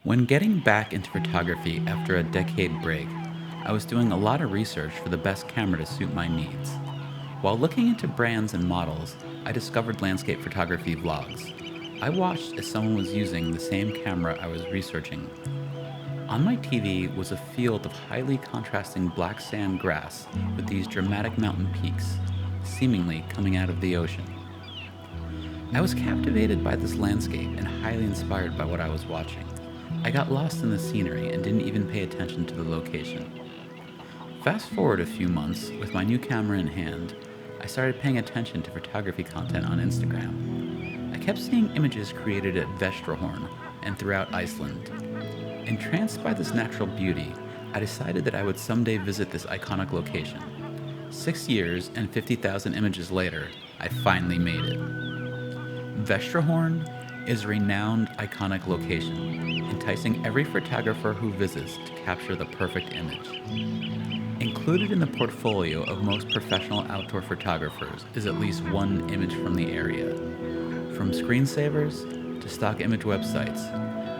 When getting back into photography after a decade break, I was doing a lot of research for the best camera to suit my needs. While looking into brands and models, I discovered landscape photography vlogs. I watched as someone was using the same camera I was researching. On my TV was a field of highly contrasting black sand grass with these dramatic mountain peaks, seemingly coming out of the ocean. I was captivated by this landscape and highly inspired by what I was watching. I got lost in the scenery and didn't even pay attention to the location. Fast forward a few months, with my new camera in hand, I started paying attention to photography content on Instagram. I kept seeing images created at Vestrahorn and throughout Iceland. Entranced by this natural beauty, I decided that I would someday visit this iconic location. 6 years and 50,000 images later, I finally made it. Vestrahorn is a renowned, iconic location, enticing every photographer who visits to capture the perfect image. Included in the portfolio of most professional outdoor photographers is at least one image from the area. From screensavers to stock image websites,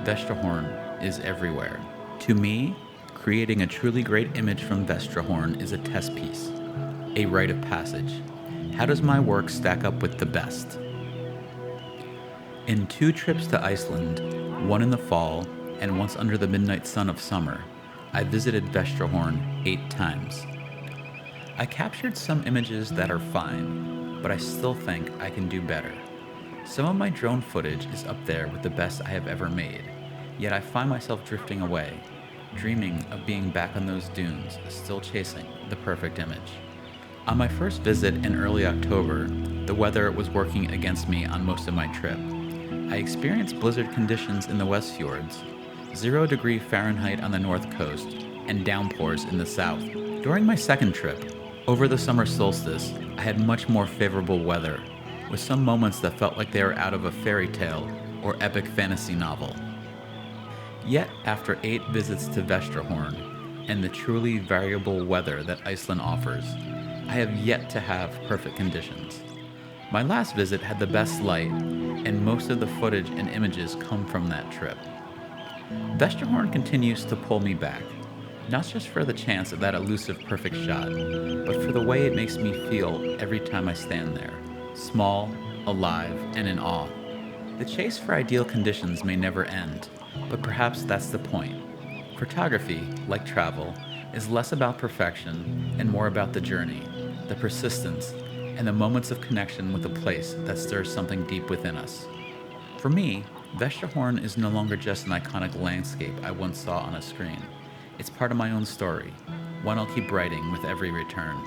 Vestrahorn is everywhere. To me, creating a truly great image from Vestrahorn is a test piece, a rite of passage. How does my work stack up with the best? In 2 trips to Iceland, one in the fall and once under the midnight sun of summer, I visited Vestrahorn 8 times. I captured some images that are fine, but I still think I can do better. Some of my drone footage is up there with the best I have ever made, yet I find myself drifting away, dreaming of being back on those dunes, still chasing the perfect image. On my first visit in early October, the weather was working against me on most of my trip. I experienced blizzard conditions in the West Fjords, 0 Fahrenheit on the north coast, and downpours in the south. During my second trip, over the summer solstice, I had much more favorable weather, with some moments that felt like they were out of a fairy tale or epic fantasy novel. Yet, after 8 visits to Vestrahorn and the truly variable weather that Iceland offers, I have yet to have perfect conditions. My last visit had the best light, and most of the footage and images come from that trip. Vestrahorn continues to pull me back, not just for the chance of that elusive perfect shot, but for the way it makes me feel every time I stand there, small, alive, and in awe. The chase for ideal conditions may never end, but perhaps that's the point. Photography, like travel, is less about perfection and more about the journey, the persistence, and the moments of connection with a place that stirs something deep within us. For me, Vestrahorn is no longer just an iconic landscape I once saw on a screen. It's part of my own story, one I'll keep writing with every return.